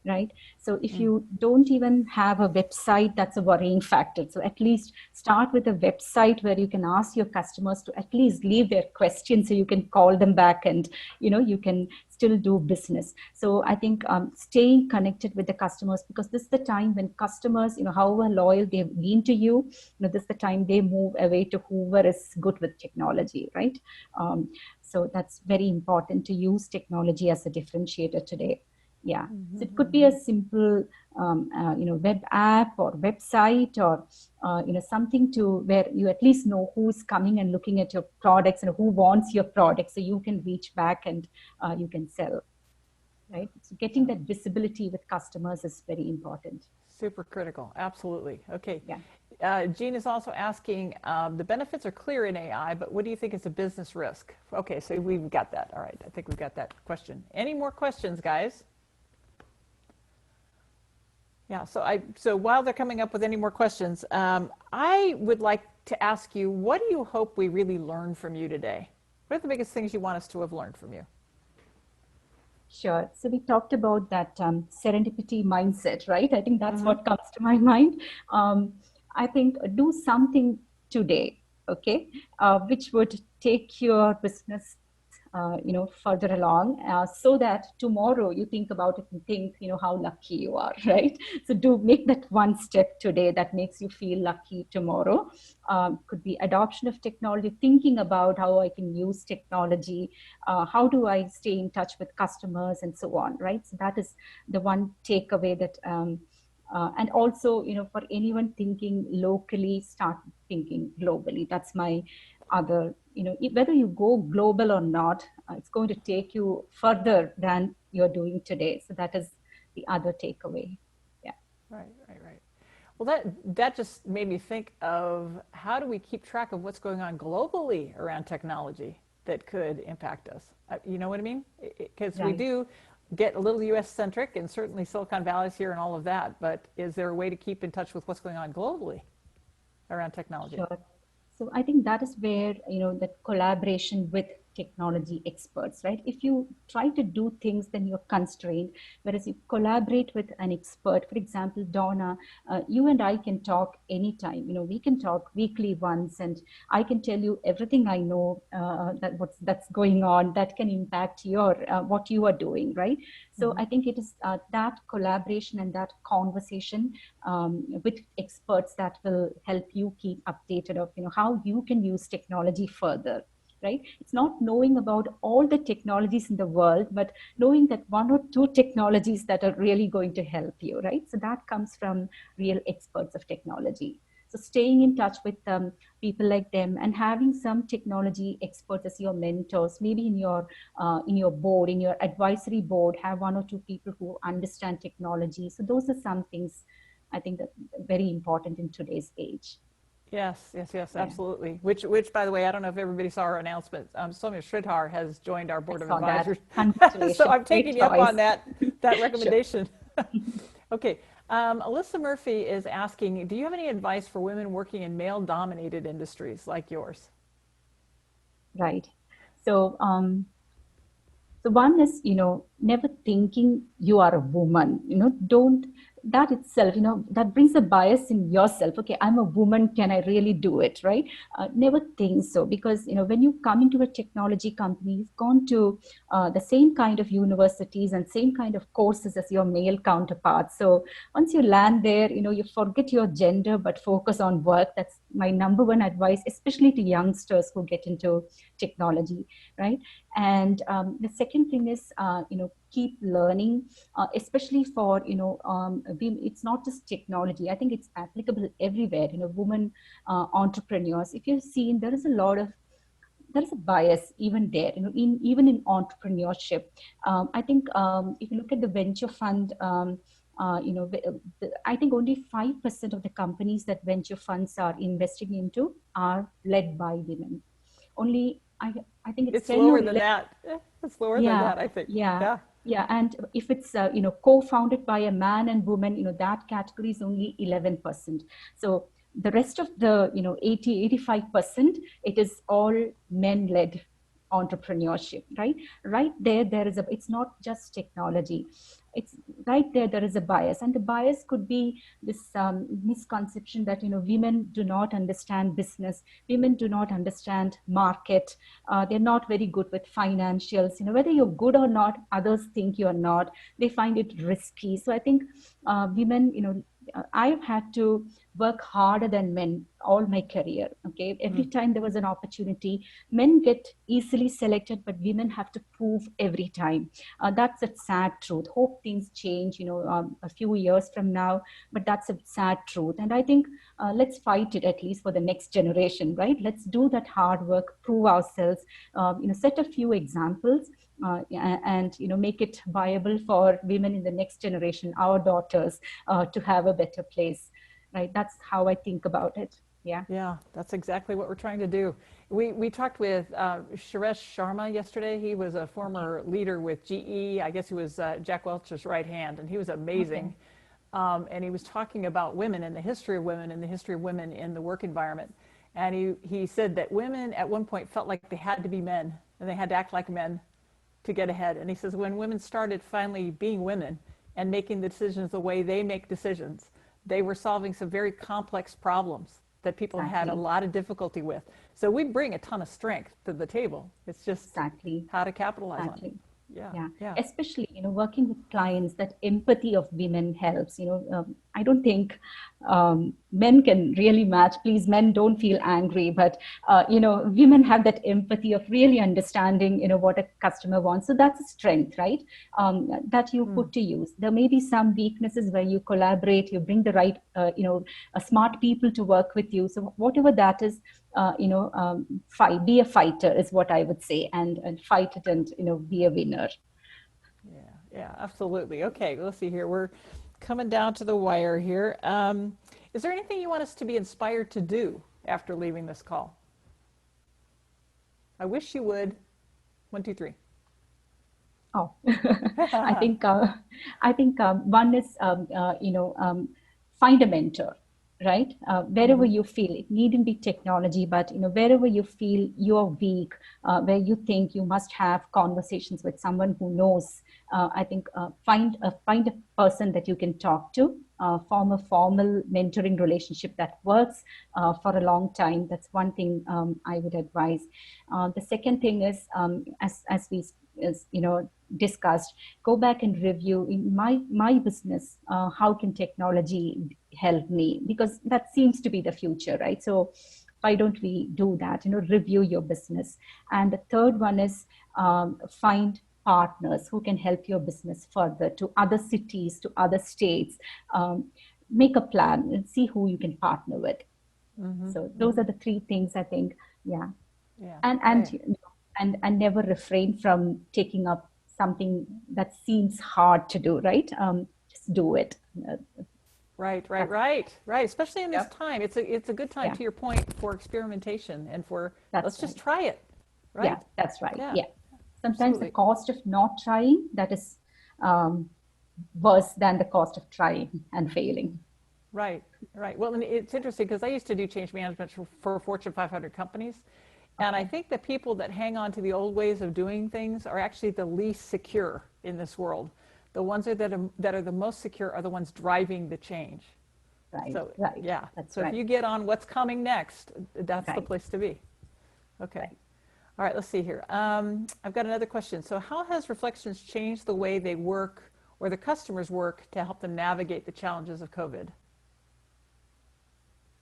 right? So if you don't even have a website, that's a worrying factor. So at least start with a website where you can ask your customers to at least leave their questions so you can call them back and, you can still do business. So I think staying connected with the customers, because this is the time when customers, however loyal they've been to you, this is the time they move away to whoever is good with technology, right? So that's very important to use technology as a differentiator today. Yeah, so it could be a simple, web app or website or, something to where you at least know who's coming and looking at your products and who wants your products, so you can reach back and you can sell. right? So getting that visibility with customers is very important. Super critical. Absolutely. Okay. Yeah. Jean is also asking, the benefits are clear in AI, but what do you think is a business risk? Okay, so we've got that. All right, I think we've got that question. Any more questions, guys? Yeah, so while they're coming up with any more questions, I would like to ask you, what do you hope we really learn from you today? What are the biggest things you want us to have learned from you? Sure. So we talked about that serendipity mindset, right? I think that's what comes to my mind. I think do something today, okay, which would take your business, further along, so that tomorrow you think about it and think, how lucky you are, right? So do make that one step today that makes you feel lucky tomorrow. Could be adoption of technology, thinking about how I can use technology, how do I stay in touch with customers and so on, right? So that is the one takeaway that, and also, for anyone thinking locally, start thinking globally. That's my other, whether you go global or not, it's going to take you further than you're doing today. So that is the other takeaway. Yeah. Right. Well, that just made me think of, how do we keep track of what's going on globally around technology that could impact us? You know what I mean? Because we do get a little US centric, and certainly Silicon Valley's here and all of that, but is there a way to keep in touch with what's going on globally around technology? Sure. So I think that is where, that collaboration with technology experts, right? If you try to do things, then you're constrained. Whereas you collaborate with an expert, for example, Donna, you and I can talk anytime. We can talk weekly once, and I can tell you everything I know that's going on that can impact your what you are doing, right? So I think it is that collaboration and that conversation with experts that will help you keep updated of how you can use technology further, right? It's not knowing about all the technologies in the world, but knowing that one or two technologies that are really going to help you, right? So that comes from real experts of technology. So staying in touch with people like them, and having some technology experts as your mentors, maybe in your board, in your advisory board, have one or two people who understand technology. So those are some things I think that very important in today's age. Yes, absolutely. Which, by the way, I don't know if everybody saw our announcement. Soumya Sridhar has joined our board of advisors. So I'm taking you up on that recommendation. Okay. Alyssa Murphy is asking, do you have any advice for women working in male-dominated industries like yours? Right. So, so one is, never thinking you are a woman, don't, that itself, that brings a bias in yourself. Okay, I'm a woman, can I really do it, right? Never think so, because, when you come into a technology company, you've gone to the same kind of universities and same kind of courses as your male counterparts. So once you land there, you forget your gender, but focus on work. That's my number one advice, especially to youngsters who get into technology, right? And the second thing is, keep learning, especially for, it's not just technology. I think it's applicable everywhere. Women entrepreneurs, if you've seen, there is a bias even there, even in entrepreneurship. I think if you look at the venture fund, I think only 5% of the companies that venture funds are investing into are led by women. Only, I think it's lower than that. It's lower than that, I think. Yeah, and if it's co-founded by a man and woman, that category is only 11%. So the rest of the 85%, it is all men-led entrepreneurship, right there is it's not just technology, it's right there is a bias. And the bias could be this misconception that women do not understand business, women do not understand market, they're not very good with financials. Whether you're good or not, others think you're not, they find it risky. So I think women, I've had to work harder than men all my career. Okay, every time there was an opportunity, men get easily selected, but women have to prove every time. That's a sad truth. Hope things change, a few years from now, but that's a sad truth. And I think let's fight it, at least for the next generation, right? Let's do that hard work, prove ourselves, set a few examples, and make it viable for women in the next generation, our daughters, to have a better place, right? That's how I think about it. Yeah. Yeah, that's exactly what we're trying to do. We talked with Suresh Sharma yesterday. He was a Okay. former leader with GE. I guess he was Jack Welch's right hand, and he was Okay. amazing. And he was talking about women and the history of women and the history of women in the work environment. And he said that women at one point felt like they had to be men and they had to act like men to get ahead. And he says when women started finally being women and making the decisions the way they make decisions, they were solving some very complex problems that people had a Exactly. lot of difficulty with. So we bring a ton of strength to the table. It's just Exactly. how to capitalize on it. Exactly. Yeah, Yeah, yeah. especially working with clients, that empathy of women helps. I don't think men can really match. Please, men, don't feel angry, but women have that empathy of really understanding what a customer wants. So that's a strength, right? That you put to use. There may be some weaknesses where you collaborate, you bring the right smart people to work with you. So whatever that is, fight, be a fighter is what I would say, and fight it, and be a winner. Yeah, yeah, absolutely. Okay, let's see here. We're coming down to the wire here. Is there anything you want us to be inspired to do after leaving this call? I wish you would. One, two, three. Oh, I think one is find a mentor, right? Wherever Mm-hmm. you feel it needn't be technology, but wherever you feel you're weak, where you think you must have conversations with someone who knows. I think find a person that you can talk to. Form a formal mentoring relationship that works for a long time. That's one thing I would advise. The second thing is, as we as discussed, go back and review in my business, how can technology help me, because that seems to be the future, right? So why don't we do that? Review your business. And the third one is, find partners who can help your business further to other cities, to other states. Make a plan and see who you can partner with. Mm-hmm. So those Mm-hmm. are the three things, I think. Yeah. Yeah, and yeah, yeah. and and never refrain from taking up something that seems hard to do, right? Just do it. uh, Right, right, that's right, right. Especially in this Yep. time, it's a good time, Yeah, to your point, for experimentation and for that's let's just right. try it. Yeah, Right? that's right. Yeah, Yeah, sometimes the absolutely. cost of not trying, that is um, worse than the cost of trying and failing. Right, right. Well, and it's interesting because I used to do change management for Fortune 500 companies. And I Okay. think the people that hang on to the old ways of doing things are actually the least secure in this world. The ones that are the most secure are the ones driving the change. Right, So, right. yeah. That's So if right. you get on what's coming next, that's the Right, place to be. Okay. right. All right, let's see here. I've got another question. So, how has Reflections changed the way they work or the customers work to help them navigate the challenges of COVID?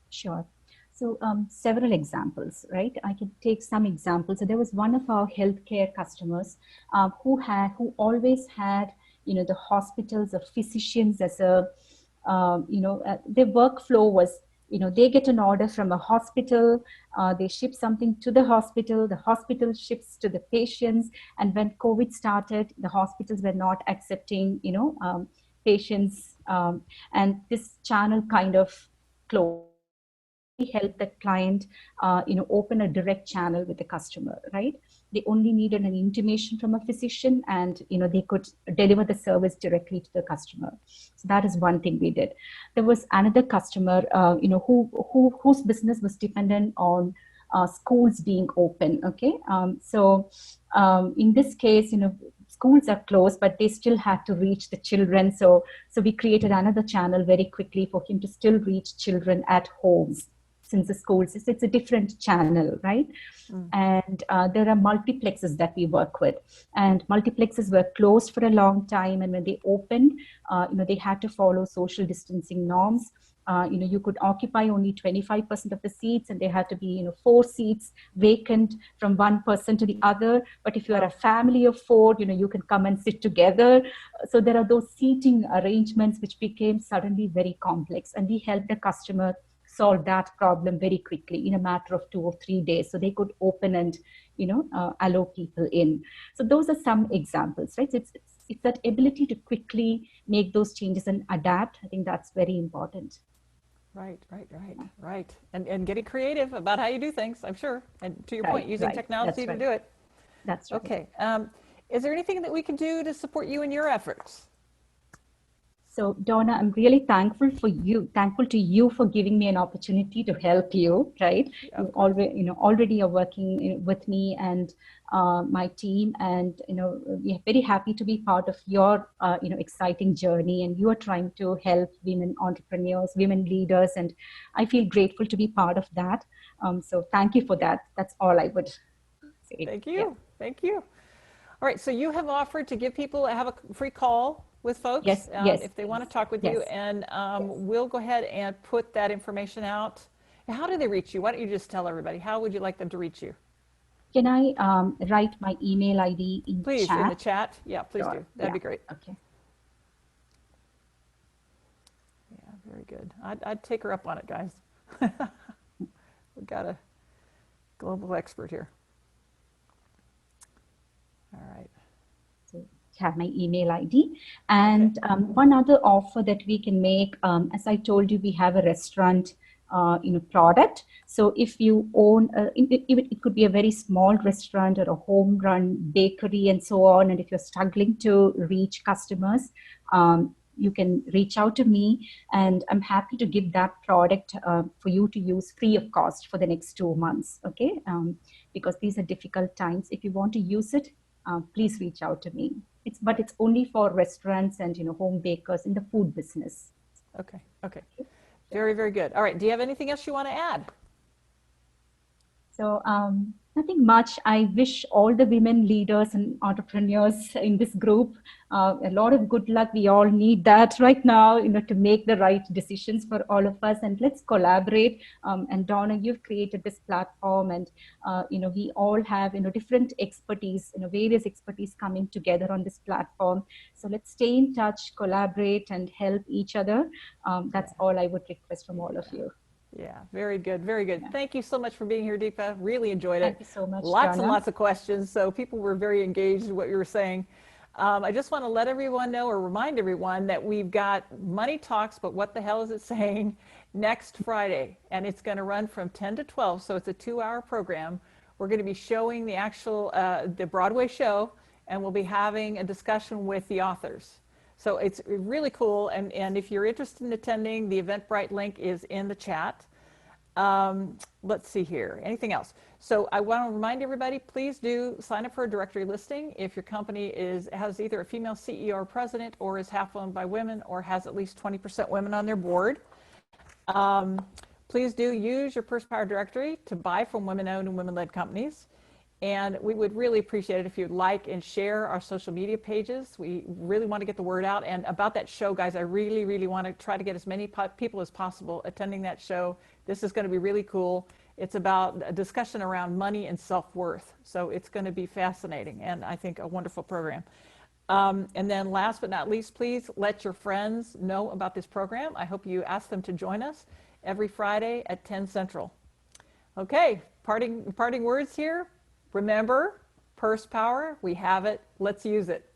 Sure. So several examples, right? I can take some examples. So there was one of our healthcare customers who always had, the hospitals or physicians as a, their workflow was, they get an order from a hospital, they ship something to the hospital ships to the patients. And when COVID started, the hospitals were not accepting, patients, and this channel kind of closed. Help the client open a direct channel with the customer, right? They only needed an intimation from a physician, and they could deliver the service directly to the customer. So that is one thing we did. There was another customer whose business was dependent on schools being open. Okay. In this case, schools are closed, but they still had to reach the children. So we created another channel very quickly for him to still reach children at homes, since the schools, it's a different channel, right? Mm. And there are multiplexes that we work with, and multiplexes were closed for a long time, and when they opened, they had to follow social distancing norms. You could occupy only 25% of the seats, and there had to be 4 seats vacant from one person to the other. But if you are a Wow. family of 4, you can come and sit together. So there are those seating arrangements which became suddenly very complex, and we helped the customer solve that problem very quickly in a matter of 2 or 3 days. So they could open and, allow people in. So those are some examples, right? It's that ability to quickly make those changes and adapt. I think that's very important. Right. And getting creative about how you do things, I'm sure. And to your point, using Right. technology That's to do it. That's right. Okay. Is there anything that we can do to support you in your efforts? So Donna, I'm really thankful to you for giving me an opportunity to help you, right? You already are working with me and my team, and we're very happy to be part of your exciting journey, and you are trying to help women entrepreneurs, women leaders, and I feel grateful to be part of that. So thank you for that. That's all I would say. Thank you. All right, so you have offered to give people have a free call with folks yes, if they want to talk with you, and we'll go ahead and put that information out. How do they reach you? Why don't you just tell everybody? How would you like them to reach you? Can I write my email ID in please, chat? In the chat. Yeah, please do. That'd be great. Okay. Yeah, very good. I'd take her up on it, guys. We've got a global expert here. All right. So have my email ID. And one other offer that we can make, as I told you, we have a restaurant product. So if you own, it could be a very small restaurant or a home run bakery and so on. And if you're struggling to reach customers, you can reach out to me, and I'm happy to give that product for you to use free of cost for the next 2 months. Okay. Because these are difficult times. If you want to use it, please reach out to me. But it's only for restaurants and home bakers in the food business. Okay. Very, very good. All right. Do you have anything else you want to add? So nothing much. I wish all the women leaders and entrepreneurs in this group a lot of good luck. We all need that right now, to make the right decisions for all of us. And let's collaborate. And Donna, you've created this platform, and we all have different expertise, various expertise coming together on this platform. So let's stay in touch, collaborate, and help each other. That's all I would request from all of you. Yeah, very good, very good. Yeah. Thank you so much for being here, Deepa. Really enjoyed it. Thank you so much, Lots Donna. and lots of questions, so people were very engaged in what you were saying. I just want to let everyone know, or remind everyone, that we've got Money Talks, but what the hell is it saying, next Friday, and it's going to run from 10 to 12, so it's a 2-hour program. We're going to be showing the actual, the Broadway show, and we'll be having a discussion with the authors. So it's really cool, and if you're interested in attending, the Eventbrite link is in the chat. Let's see here. Anything else? So I want to remind everybody, please do sign up for a directory listing if your company has either a female CEO or president, or is half owned by women, or has at least 20% women on their board. Please do use your Power directory to buy from women-owned and women-led companies. And we would really appreciate it if you'd like and share our social media pages. We really want to get the word out. And about that show, guys, I really, really want to try to get as many people as possible attending that show. This is going to be really cool. It's about a discussion around money and self-worth. So it's going to be fascinating, and I think a wonderful program. And then last but not least, please let your friends know about this program. I hope you ask them to join us every Friday at 10 Central. Okay, parting words here. Remember, purse power, we have it. Let's use it.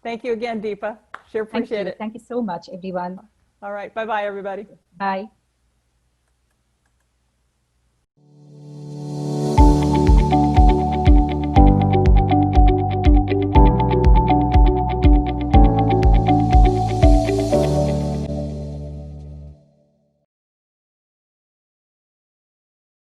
Thank you again, Deepa. Sure appreciate it. Thank you so much, everyone. All right. Bye-bye, everybody. Bye.